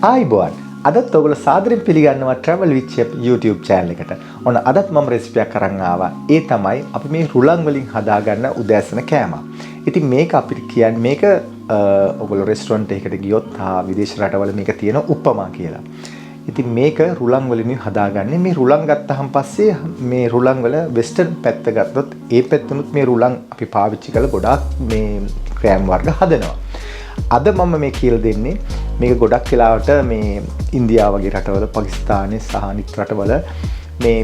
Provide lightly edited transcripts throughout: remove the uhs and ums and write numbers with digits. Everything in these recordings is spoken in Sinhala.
ආයිබෝන් අදත් ඔයගොල්ලෝ සාදරයෙන් පිළිගන්නවා travel with chef YouTube channel එකට. ඔන්න අදත් මම රෙසිපි එකක් අරන් ආවා. ඒ තමයි අපි මේ රුලන් වලින් හදාගන්න උදෑසන කෑම. ඉතින් මේක අපිට කියන්නේ මේක ඔයගොල්ලෝ රෙස්ටොරන්ට් එකකට ගියොත් විදේශ රටවල මේක තියෙන උපමා කියලා. ඉතින් මේක රුලන් වලින් හදාගන්නේ. මේ රුලන් ගත්තාන් පස්සේ මේ රුලන් වල වෙස්ටර්න් පැත්ත ගත්තොත් ඒ පැත්තනොත් මේ රුලන් අපි පාවිච්චි කරලා ගොඩාක් මේ ක්‍රෑම් වර්ග හදනවා. අද මම මේ කියලා දෙන්නේ මේක ගොඩක් වෙලාවට මේ ඉන්දියාව වගේ රටවල පාකිස්තානයේ සහ අනිත් රටවල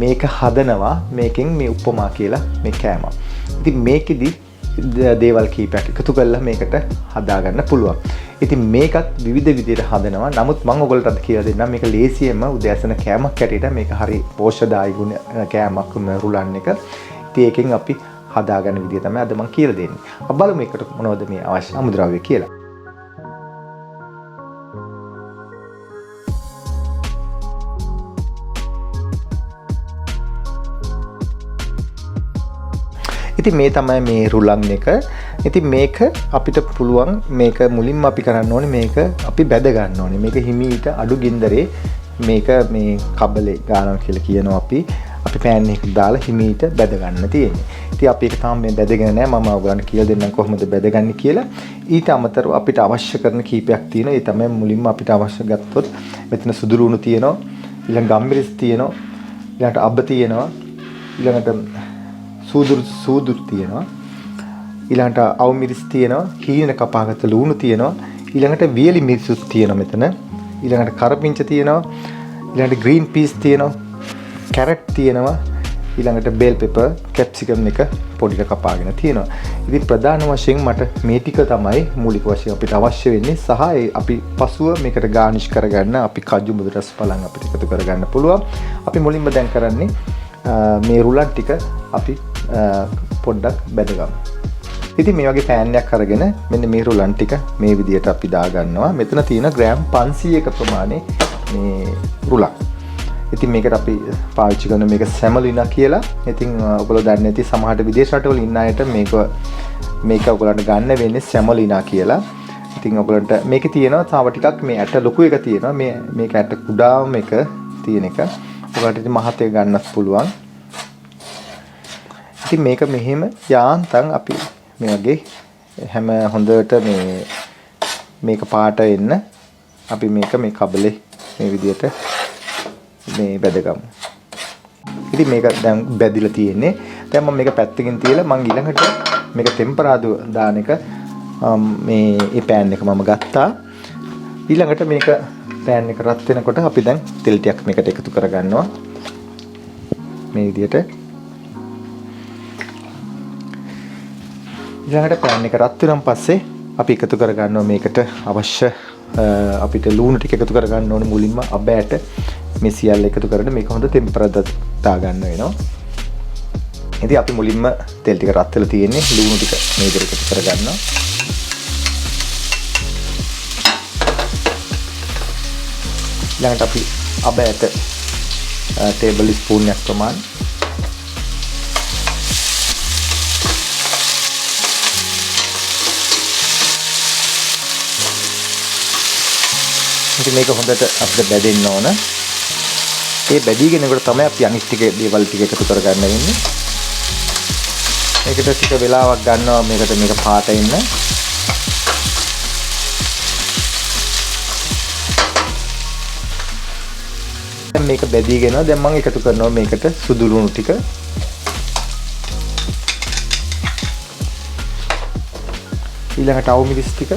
මේක හදනවා මේකෙන් මේ උපමා කියලා මේ කෑම. ඉතින් මේකෙදි දේවල් කීපයක් එකතු කරලා මේකට හදාගන්න පුළුවන්. ඉතින් මේකත් විවිධ විදිහට හදනවා. නමුත් මම ඔයගොල්ලන්ට අද කියලා දෙන්නම් මේක ලේසියෙන්ම උදෑසන කෑමක් හැටියට මේක හරි පෝෂ්‍යදායී ගුණ කෑමක් රුලන් එක. ඉතින් ඒකෙන් අපි හදාගන්න විදිය තමයි අද මම කියලා දෙන්නේ. අපි බලමු මේකට මොනවද මේ අවශ්‍ය අමුද්‍රව්‍ය කියලා. ඉතින් මේ තමයි මේ රුලන් එක. ඉතින් මේක අපිට පුළුවන් මේක මුලින්ම අපි කරන්න ඕනේ මේක අපි බැද ගන්න ඕනේ. මේක හිමීට අඩු ගින්දරේ මේක මේ කබලේ ගානවා කියලා කියනවා අපි. අපි පෑන් එකකට දාලා හිමීට බැද ගන්න තියෙන්නේ. ඉතින් අපි ඒක තාම මේ බැදගෙන නැහැ. මම ඔයගලන්ට කියලා දෙන්නම් කොහොමද බැදගන්නේ කියලා. ඊට අමතරව අපිට අවශ්‍ය කරන කීපයක් තියෙනවා. ඒ තමයි මුලින්ම අපිට අවශ්‍ය ගත්තොත් මෙතන සුදු ලුණු තියෙනවා. ඊළඟ ගම්මිරිස් තියෙනවා. ඊළඟට අබ්බ තියෙනවා. ඊළඟට සූදුරු තියෙනවා. ඊළඟට අවු මිරිස් තියෙනවා. හීන කපාගත්ත ලුණු තියෙනවා. ඊළඟට වියලි මිරිසුත් තියෙනවා මෙතන. ඊළඟට කරපිංච තියෙනවා. ඊළඟට ග්‍රීන් පීස් තියෙනවා. කැරට් තියෙනවා. ඊළඟට බෙල් පෙපර්, කැප්සිකම් එක පොඩිට කපාගෙන තියෙනවා. ඉතින් ප්‍රධාන වශයෙන් මට මේ ටික තමයි මූලික වශයෙන් අපිට අවශ්‍ය වෙන්නේ. සහ අපි පසුව මේකට ගානිෂ් කරගන්න අපි කජු මුද රස පලං අපිට එකතු කරගන්න පුළුවන්. අපි මුලින්ම දැන් කරන්නේ මේ රුලන් ටික අපි පොඩ්ඩක් බැදගමු. ඉතින් මේ වගේ පෑන් එකක් අරගෙන මෙන්න මේ රුලන් ටික මේ විදිහට අපි දාගන්නවා. මෙතන තියෙන ග්‍රෑම් 500ක ප්‍රමාණය මේ රුලන්. ඉතින් මේකට අපි පාවිච්චි කරන මේක සැමලිනා කියලා. ඉතින් ඔයගොල්ලෝ දන්නේ නැති සමහර විදේශ රටවල ඉන්න අයට මේක ඔයගොල්ලන්ට ගන්න වෙන්නේ සැමලිනා කියලා. ඉතින් ඔයගොල්ලන්ට මේකේ තියෙනවා තව ටිකක් මේ ඇට ලොකු එක තියෙනවා. මේක ඇට කුඩාම එක තියෙන එක. ඔයගොල්ලන්ට ඉතින් මහත් එක ගන්නත් පුළුවන්. ඉතින් මේක මෙහෙම යාන්තම් අපි මේ වගේ හැම හොඳට මේක පාට එන්න අපි මේක මේ කබලේ මේ විදිහට මේ බැදගමු. ඉතින් මේක දැන් බැදිලා තියෙන්නේ. දැන් මම මේක පැත්තකින් තියලා මම ඊළඟට මේක ටෙම්පරාදු දාන එක මේ පෑන් එක මම ගත්තා. ඊළඟට මේක පෑන් එක රත් වෙනකොට අපි දැන් තෙල් ටිකක් මේකට එකතු කරගන්නවා. මේ විදිහට ඊළඟට පෑන් එක රත් වෙනන් පස්සේ අපි එකතු කරගන්නවා මේකට අවශ්‍ය අපිට ලුණු ටික එකතු කරගන්න ඕනේ මුලින්ම අබෑට මේ සියල්ල එකතු කරගෙන මේක හොඳ ටෙම්පරේචර් ගන්න වෙනවා. ඉතින් අපි මුලින්ම තෙල් ටික රත් වෙලා තියෙන්නේ ලුණු ටික මේ විදිහට එකතු කරගන්නවා. ඊළඟට අපි අබෑට ටේබල් ස්පූන් එකක් ප්‍රමාණ ඉතින් මේක හොඳට අපිට බැදෙන්න ඕන. ඒ බැදීගෙනකොට තමයි අපි අනිත් ටික දේවල් ටික එකතු කරගන්න වෙන්නේ. මේකට ටික වෙලාවක් ගන්නවා මේකට මේක පාට එන්න. දැන් මේක බැදීගෙනවා. දැන් මම එකතු කරනවා මේකට සුදු ලුණු ටික. ඊළඟට අවු මිරිස් ටික.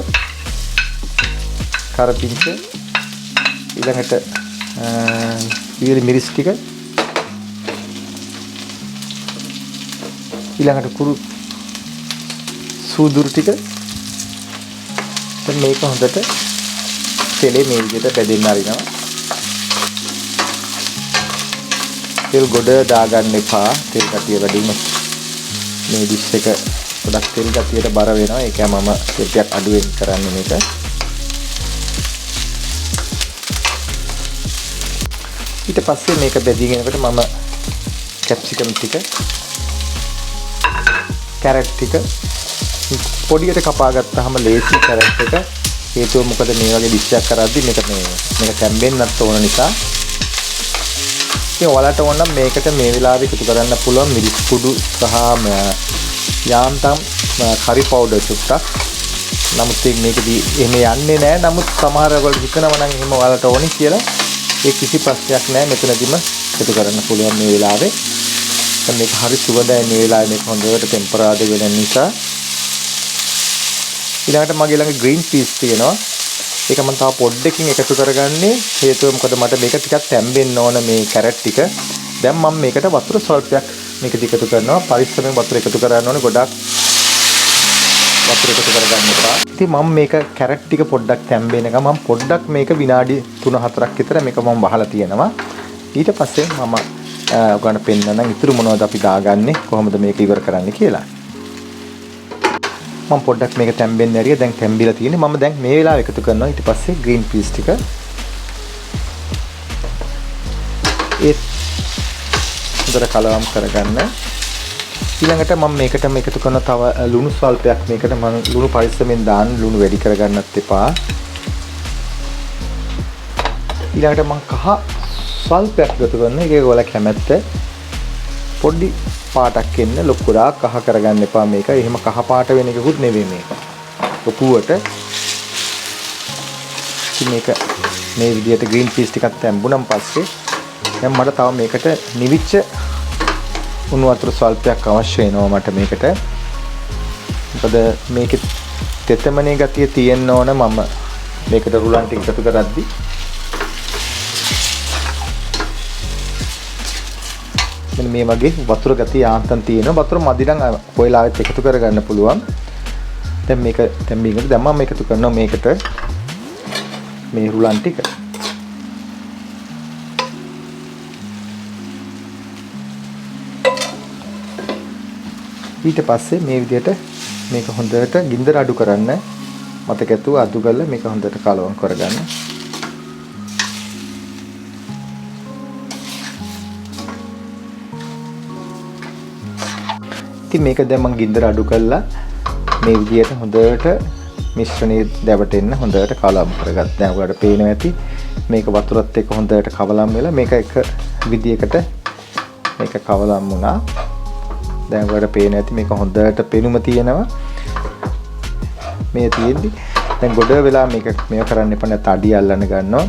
කරපිංච ඊළඟට වියලි මිරිස් ටික ඊළඟට කුරු සූදුරු ටික දැන් මේක හොඳට තෙලේ මේ විදිහට බෙදෙන්න අරිනවා. තෙල් ගොඩ දාගන්න එපා. තෙල් ගතිය වැඩි වුණොත් මේ ඩිෂ් එක ගොඩක් තෙල් ගතියට බර වෙනවා. ඒකයි මම තෙල් ටිකක් අඩුවෙන් කරන්නේ මේක. ඊට පස්සේ මේක බෙදීගෙනකොට මම කැප්සිකම් ටික කැරට් ටික පොඩියට කපා ගත්තාම ලේසි කැරට් එක හේතුව මොකද මේ වගේ ඩිෂ් එකක් කරද්දි මේක තැම්බෙන්නත් ඕන නිසා. ඉතින් ඔයාලට ඕන නම් මේකට මේ වෙලාවේ එකතු කරන්න පුළුවන් මිරිස් කුඩු සහ යාන්තම් curry powder චුට්ටක්. නමුත් මේකදී එහෙම යන්නේ නැහැ. නමුත් සමහර වෙලාවට හිතනවා නම් එහෙම ඔයාලට ඕනි කියලා ඒ කිසි ප්‍රශ්නයක් නැහැ. මෙතනදිම එකතු කරන්න පුළුවන් මේ වෙලාවේ. දැන් මේක හරි සුවඳයි මේ වෙලාවේ මේක හොඳට ටෙම්පරාද වෙන නිසා. ඊළඟට මගේ ළඟ green peas තියෙනවා. ඒක මම තව පොඩ්ඩකින් එකතු කරගන්නේ. හේතුව මොකද මට මේක ටිකක් තැම්බෙන්න ඕන මේ කැරට් ටික. දැන් මම මේකට වතුර ස්වල්පයක් මේකදී එකතු කරනවා. පරිස්සමෙන් වතුර එකතු කරන්න ඕනේ. ගොඩක් වතුර එකතු කරගන්න එපා. ඉතින් මම මේක කැරට් ටික පොඩ්ඩක් තැම්බෙනකම් මම පොඩ්ඩක් මේක විනාඩි 3-4ක් විතර මේක මම වහලා තියෙනවා. ඊට පස්සේ මම ඔයගොල්ලන්ට පෙන්නන්නම් ඉතුරු මොනවද අපි දාගන්නේ කොහොමද මේක ඉවර කරන්නේ කියලා. මම පොඩ්ඩක් මේක තැම්බෙන්න ඇරිය. දැන් තැම්බිලා තියෙන්නේ. මම දැන් මේ වෙලාව එකතු කරනවා. ඊට පස්සේ green peas ටික ඒ හොඳට කලවම් කරගන්න. ඊළඟට මම මේකටම එකතු කරන තව ලුණු ස්වල්පයක් මේකට මම ලුණු පරිස්සමෙන් දාන්න. ලුණු වැඩි කරගන්නත් එපා. ඊළඟට මම කහ ස්වල්පයක් එකතු කරනවා. ඒක ඔයාලා කැමැත්ත. පොඩි පාටක් එන්න ලොකුරා කහ කරගන්න එපා මේක. එහෙම කහ පාට වෙන එකකුත් නෙවෙයි මේක. ලොකුවට මේක මේ විදිහට green peas ටිකක් තැම්බුනන් පස්සේ දැන් මට තව මේකට නිවිච්ච උණු වතුර ස්වල්පයක් අවශ්‍ය වෙනවා මට මේකට. මොකද මේකේ තෙතමනේ ගතිය තියෙන්න ඕන. මම මේකට රුලන් ටික එකතු කරද්දි මෙන්න මේ වගේ වතුර ගතිය යාන්තම් තියෙනවා. වතුර මදි නම් කොයිලාවෙත් එකතු කරගන්න පුළුවන්. දැන් මේක තැම්බීමකට දැන් මම එකතු කරනවා මේකට මේ රුලන් ටික. ඊට පස්සේ මේ විදිහට මේක හොඳට ගින්දර අඩු කරන්න. මතක ඇතුව අඩු කරලා මේක හොඳට කලවම් කරගන්න. ඉතින් මේක දැන් මම ගින්දර අඩු කරලා මේ විදිහට හොඳට මිශ්‍රණය දැවටෙන්න හොඳට කලවම් කරගත්තා. දැන් ඔයාලට පේනවා ඇති මේක වතුරත් එක්ක හොඳට කවලම් වෙලා මේක එක විදිහකට මේක කවලම් වුණා. දැන් ඔයාලට පේනවා ඇති මේක හොඳට පෙනුම තියෙනවා. මේ තියෙද්දි දැන් ගොඩ වෙලා මේක කරන්න එපා. නැත්නම් අඩිය අල්ලන්න ගන්නවා.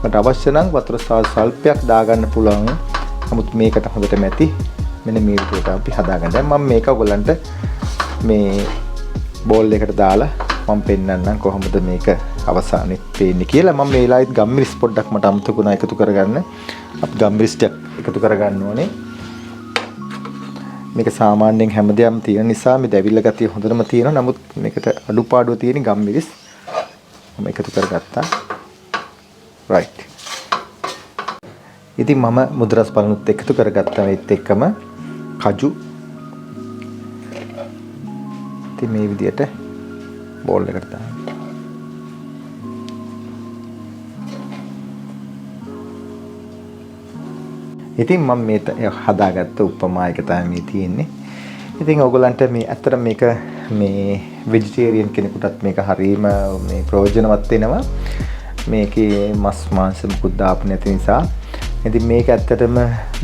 මට අවශ්‍ය නම් වතුර සල්පයක් දාගන්න පුළුවන්. නමුත් මේකට හොඳට මැති මෙන්න මේ විදිහට අපි හදාගන්න. දැන් මම මේක ඔයගලන්ට මේ බෝල් එකට දාලා මම පෙන්නන්නම් කොහොමද මේක අවසානයේ පේන්නේ කියලා. මම මේ වෙලාවෙත් ගම්මිරිස් පොඩ්ඩක් මට අමතකුණා එකතු කරගන්න. අපි ගම්මිරිස් ටික එකතු කරගන්න ඕනේ. මේක සාමාන්‍යයෙන් හැමදේම තියෙන නිසා මේ දැවිල්ල ගතිය හොඳටම තියෙනවා. නමුත් මේකට අඩුපාඩුව තියෙන ගම්මිරිස් මම එකතු කරගත්තා. right. ඉතින් මම මුද්‍රස් බලනුත් එකතු කරගත්තා මේත් එක්කම කජු. ඉතින් මේ විදිහට බෝල් එකට දාන්න. ඉතින් මම මේ හදාගත්ත උපමා එක තමයි මේ තියෙන්නේ. ඉතින් ඔයගොල්ලන්ට මේ ඇත්තට මේක මේ වෙජිටේරියන් කෙනෙකුටත් මේක හරීම මේ ප්‍රයෝජනවත් වෙනවා. මේකේ මස් මාංශ මුකුත් දාපු නැති නිසා. ඉතින් මේක ඇත්තටම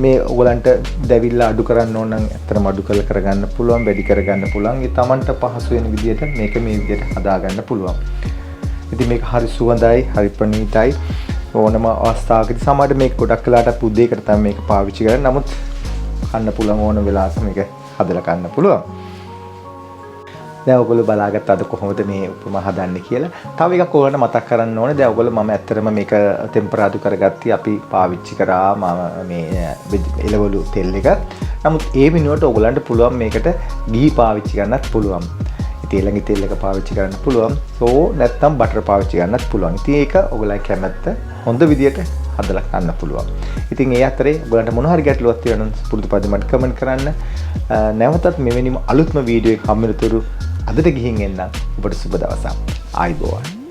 මේ ඔයගොල්ලන්ට දැවිල්ල අඩු කරන්න ඕන නම් ඇත්තටම අඩු කරගන්න පුළුවන්, වැඩි කරගන්න පුළුවන්. ඒ තමන්ට පහසු වෙන විදිහට මේක මේ විදිහට හදාගන්න පුළුවන්. ඉතින් මේක හරි සුවඳයි, හරි ප්‍රණීතයි. ඕනම අවස්ථාවකදී සමහරවිට මේක ගොඩක් වෙලාට පුදේකට තමයි මේක පාවිච්චි කරන්නේ. නමුත් කන්න පුළුවන් ඕන වෙලාවක මේක හදලා කන්න පුළුවන්. දැන් ඔයගොල්ලෝ බලාගත්ත අද කොහොමද මේ උපමා හදන්නේ කියලා. තව එකක් ඔයගොල්ලන්ට මතක් කරන්න ඕනේ. දැන් ඔයගොල්ලෝ මම ඇත්තටම මේක ටෙම්පරාදු කරගත්තා. අපි පාවිච්චි කරා මම මේ එළවලු තෙල් එක. නමුත් ඒ වෙනුවට ඔයගොල්ලන්ට පුළුවන් මේකට ගී පාවිච්චි කරන්නත් පුළුවන්. ඉතින් ඊළඟ තෙල් එක පාවිච්චි කරන්න පුළුවන්. ඕ නැත්නම් බටර් පාවිච්චි කරන්නත් පුළුවන්. ඉතින් ඒක ඔයගොල්ලන්ගේ කැමැත්ත හොඳ විදියට හදලා ගන්න පුළුවන්. ඉතින් ඒ අතරේ ඔයගලන්ට මොන හරි ගැටලුවක් තියෙනවා නම් පුරුදු පරිදි මට කමෙන්ට් කරන්න. නැවතත් මෙවැනිම අලුත්ම වීඩියෝ එකක් හම්බෙනතුරු අදට ගිහින් එන්න. ඔබට සුබ දවසක්. ආයිබෝවන්.